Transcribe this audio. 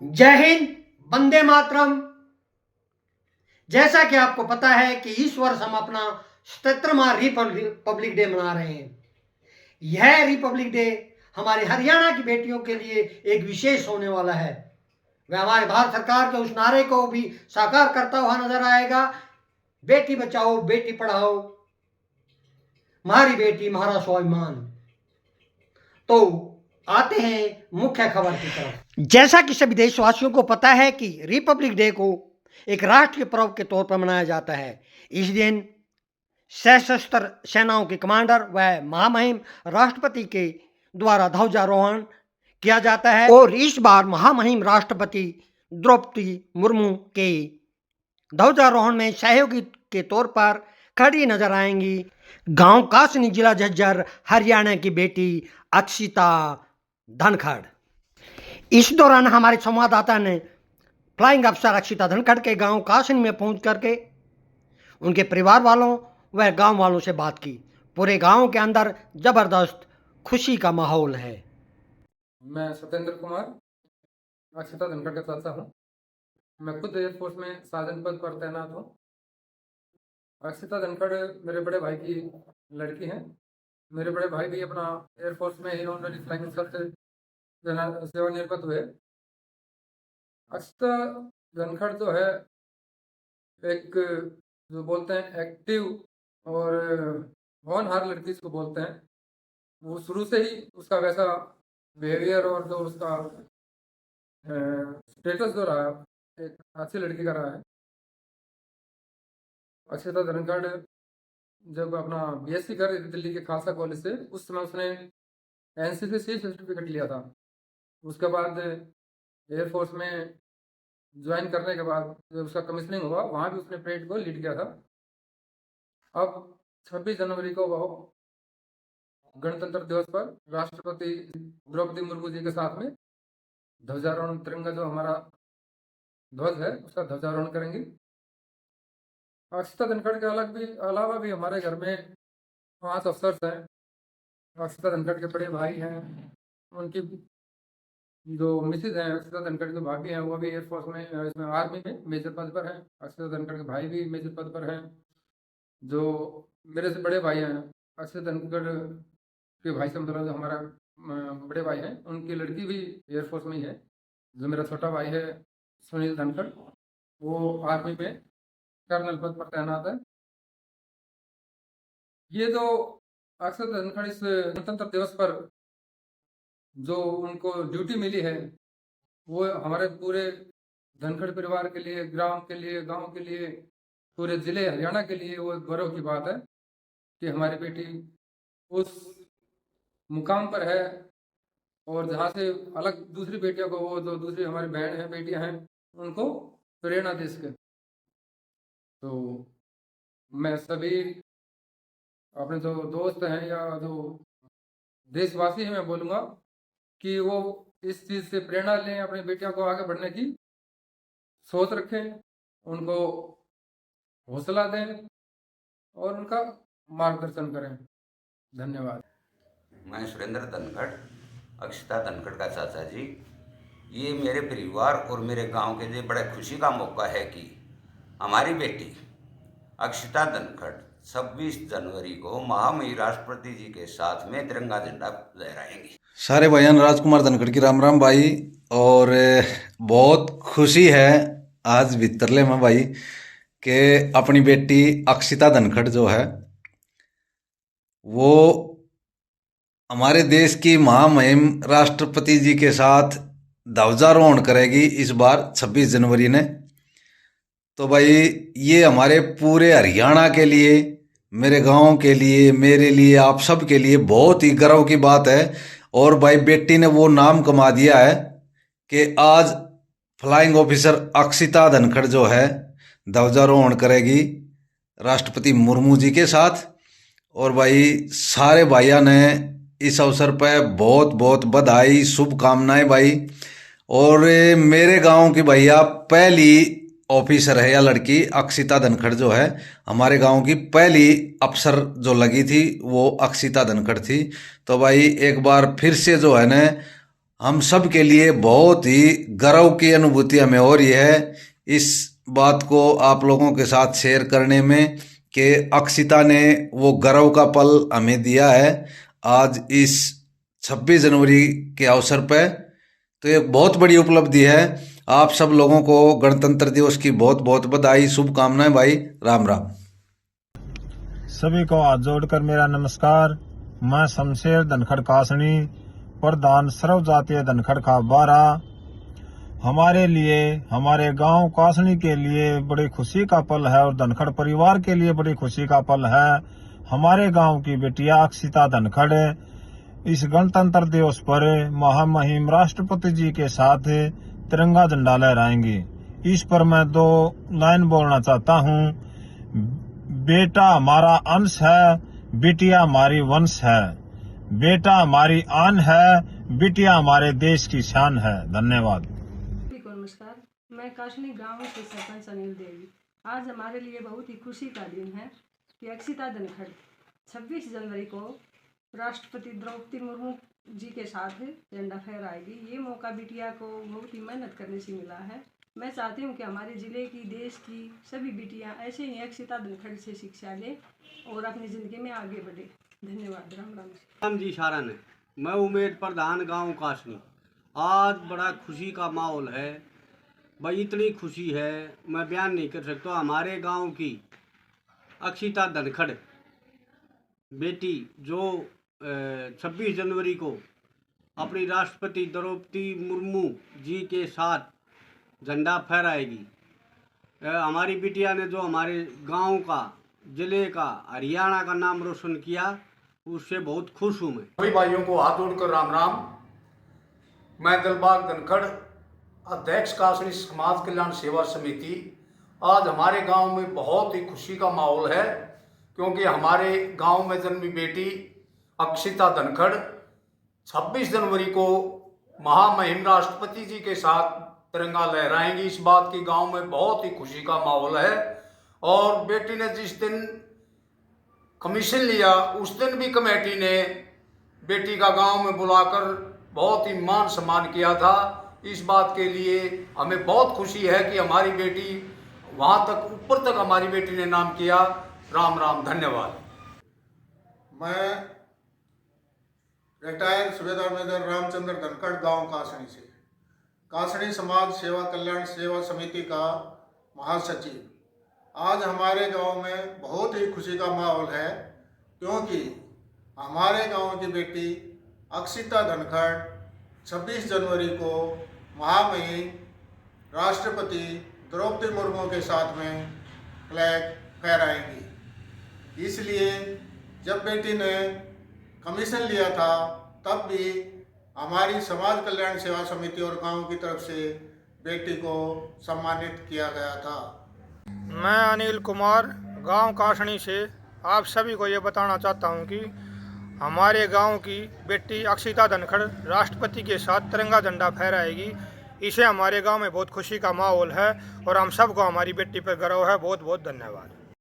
जय हिंद, वंदे मातरम। जैसा कि आपको पता है कि इस वर्ष हम अपना 77वां रिपब्लिक डे मना रहे हैं। यह रिपब्लिक डे हमारे हरियाणा की बेटियों के लिए एक विशेष होने वाला है। वह हमारे भारत सरकार के उस नारे को भी साकार करता हुआ नजर आएगा, बेटी बचाओ बेटी पढ़ाओ, हमारी बेटी हमारा स्वाभिमान। तो आते हैं मुख्य खबर की तरफ। जैसा कि सभी देशवासियों को पता है कि रिपब्लिक डे को एक राष्ट्रीय पर्व के तौर पर मनाया जाता है। इस दिन सशस्त्र सेनाओं के कमांडर व महामहिम राष्ट्रपति के द्वारा ध्वजारोहण किया जाता है और इस बार महामहिम राष्ट्रपति द्रौपदी मुर्मू के ध्वजारोहण में सहयोगी के तौर पर खड़ी नजर आएंगी गांव कासनी, जिला झज्जर, हरियाणा की बेटी अक्षिता धनखड़। इस दौरान हमारे संवाददाता ने फ्लाइंग अफसर अक्षिता धनखड़ के गांव कासनी में पहुंच करके उनके परिवार वालों व गांव वालों से बात की। पूरे गांव के अंदर जबरदस्त खुशी का माहौल है। मैं सत्येंद्र कुमार अक्षिता धनखड़ का चाचा हूँ। मैं खुद एयरफोर्स में सार्जेंट पद पर तैनात हूँ। अक्षिता धनखड़ मेरे बड़े भाई की लड़की हैं। मेरे बड़े भाई भी अपना एयरफोर्स में ही ऑनरी फ्लाइंग अफसर से सेवानिवृत्त हुए। अक्षिता धनखड़ जो है एक जो बोलते हैं एक्टिव और होनहार लड़की इसको बोलते हैं। वो शुरू से ही उसका वैसा बिहेवियर और जो उसका स्टेटस जो रहा एक अच्छी लड़की का रहा है। अक्षिता धनखड़ जब अपना बीएससी कर रही थी दिल्ली के खालसा कॉलेज से, उस समय उसने एनसीसी सर्टिफिकेट लिया था। उसके बाद एयरफोर्स में ज्वाइन करने के बाद जब उसका कमीशनिंग हुआ, वहाँ भी उसने परेड को लीड किया था। अब 26 जनवरी को वो गणतंत्र दिवस पर राष्ट्रपति द्रौपदी मुर्मू जी के साथ में ध्वजारोहण, तिरंगा जो हमारा ध्वज है उसका ध्वजारोहण करेंगे। अक्षिता धनखड़ के अलावा भी हमारे घर में 5 अफसर्स हैं। अक्षिता धनखड़ के बड़े भाई हैं, उनकी जो मिसेज हैं अक्षिता धनखड़ के भाभी हैं, वो भी एयरफोर्स में इसमें आर्मी में मेजर पद पर हैं। अक्षिता धनखड़ के भाई भी मेजर पद पर हैं। जो मेरे से बड़े भाई हैं, अक्षिता धनखड़ के भाई से मतलब जो हमारा बड़े भाई हैं, उनकी लड़की भी एयरफोर्स में ही है। जो मेरा छोटा भाई है सुनील धनखड़, वो आर्मी में कर्नल पद पर तैनात है। ये जो अक्षिता धनखड़ इस गणतंत्र दिवस पर जो उनको ड्यूटी मिली है, वो हमारे पूरे धनखड़ परिवार के लिए, ग्राम के लिए, गांव के लिए, पूरे जिले हरियाणा के लिए वो गौरव की बात है कि हमारी बेटी उस मुकाम पर है और जहाँ से अलग दूसरी बेटियों को, वो जो दूसरी हमारी बहन हैं, बेटियां हैं, उनको प्रेरणा दे सके। तो मैं सभी अपने जो दोस्त हैं या जो देशवासी हैं, मैं बोलूँगा कि वो इस चीज़ से प्रेरणा लें, अपनी बेटियों को आगे बढ़ने की सोच रखें, उनको हौसला दें और उनका मार्गदर्शन करें। धन्यवाद। मैं सुरेंद्र धनखड़, अक्षिता धनखड़ का चाचा जी। ये मेरे परिवार और मेरे गांव के लिए बड़ा खुशी का मौका है कि हमारी बेटी अक्षिता धनखड़ 26 जनवरी को महामहिम राष्ट्रपति जी के साथ में तिरंगा झंडा लहराएंगी। सारे भाईयान राजकुमार धनखड़ की राम राम भाई। और बहुत खुशी है आज भितरले में भाई कि अपनी बेटी अक्षिता धनखड़ जो है वो हमारे देश की महामहिम राष्ट्रपति जी के साथ ध्वजारोहण करेगी इस बार 26 जनवरी ने। तो भाई ये हमारे पूरे हरियाणा के लिए, मेरे गांव के लिए, मेरे लिए, आप सब के लिए बहुत ही गर्व की बात है। और भाई बेटी ने वो नाम कमा दिया है कि आज फ्लाइंग ऑफिसर अक्षिता धनखड़ जो है ध्वजारोहण करेगी राष्ट्रपति मुर्मू जी के साथ। और भाई सारे भाइयों ने इस अवसर पर बहुत बहुत बधाई, शुभकामनाएं भाई। और मेरे गांव की भैया पहली ऑफिसर है या लड़की अक्षिता धनखड़ जो है, हमारे गांव की पहली अफसर जो लगी थी वो अक्षिता धनखड़ थी। तो भाई एक बार फिर से जो है ना हम सब के लिए बहुत ही गर्व की अनुभूति हमें हो रही है इस बात को आप लोगों के साथ शेयर करने में कि अक्षिता ने वो गर्व का पल हमें दिया है आज इस 26 जनवरी के अवसर पर। तो एक बहुत बड़ी उपलब्धि है। आप सब लोगों को गणतंत्र दिवस की बहुत बहुत बधाई, शुभकामनाएं भाई। राम राम। सभी को हाथ जोड़कर मेरा नमस्कार। मैं शमशेर धनखड़ कासनी, प्रधान सर्व जातीय धनखड़ का 12। हमारे लिए, हमारे गांव कासनी के लिए बड़ी खुशी का पल है और धनखड़ परिवार के लिए बड़ी खुशी का पल है। हमारे गांव की बेटिया अक्षिता धनखड़ इस गणतंत्र दिवस पर महामहिम राष्ट्रपति जी के साथ तिरंगा झंडा लहराएंगी। इस पर मैं 2 लाइन बोलना चाहता हूँ। बेटा हमारा अंश है, बिटिया हमारी वंश है। बेटा हमारी आन है, बिटिया हमारे देश की शान है। धन्यवाद। नमस्कार, मैं काशनी गांव से सरपंच अनिल देवी। आज हमारे लिए बहुत ही खुशी का दिन है कि अक्षिता धनखड़ 26 जनवरी को राष्ट्रपति द्रौपदी मुर्मू जी के साथ झंडा फहराएगी। ये मौका बिटिया को बहुत ही मेहनत करने से मिला है। मैं चाहती हूँ कि हमारे ज़िले की, देश की सभी बिटियाँ ऐसे ही अक्षिता धनखड़ से शिक्षा ले और अपनी ज़िंदगी में आगे बढ़े। धन्यवाद। राम राम। राम जी शारण है। मैं उमेद प्रधान गांव काशनी। आज बड़ा खुशी का माहौल है भाई, इतनी खुशी है मैं बयान नहीं कर सकता। हमारे गांव की अक्षिता धनखड़ बेटी जो 26 जनवरी को अपनी राष्ट्रपति द्रौपदी मुर्मू जी के साथ झंडा फहराएगी। हमारी बिटिया ने जो हमारे गांव का, जिले का, हरियाणा का नाम रोशन किया, उससे बहुत खुश हूँ मैं। सभी भाइयों को हाथ जोड़कर राम राम। मैं दिलबाग धनखड़, अध्यक्ष कासनी समाज कल्याण सेवा समिति। आज हमारे गांव में बहुत ही खुशी का माहौल है क्योंकि हमारे गांव में जन्मी बेटी अक्षिता धनखड़ 26 जनवरी को महामहिम राष्ट्रपति जी के साथ तिरंगा लहराएंगी। इस बात की गांव में बहुत ही खुशी का माहौल है। और बेटी ने जिस दिन कमीशन लिया उस दिन भी कमेटी ने बेटी का गांव में बुलाकर बहुत ही मान सम्मान किया था। इस बात के लिए हमें बहुत खुशी है कि हमारी बेटी वहां तक, ऊपर तक हमारी बेटी ने नाम किया। राम राम। धन्यवाद। मैं रिटायर्ड सूबेदार मेजर रामचंद्र धनखड़ गांव कासनी से, कासनी समाज सेवा कल्याण सेवा समिति का महासचिव। आज हमारे गांव में बहुत ही खुशी का माहौल है क्योंकि हमारे गांव की बेटी अक्षिता धनखड़ 26 जनवरी को महामहिम राष्ट्रपति द्रौपदी मुर्मू के साथ में फ्लैग फहराएंगी। इसलिए जब बेटी ने कमीशन लिया था तब भी हमारी समाज कल्याण सेवा समिति और गांव की तरफ से बेटी को सम्मानित किया गया था। मैं अनिल कुमार, गांव कासनी से आप सभी को ये बताना चाहता हूं कि हमारे गांव की बेटी अक्षिता धनखड़ राष्ट्रपति के साथ तिरंगा झंडा फहराएगी। इसे हमारे गांव में बहुत खुशी का माहौल है और हम सबको हमारी बेटी पर गर्व है। बहुत बहुत धन्यवाद।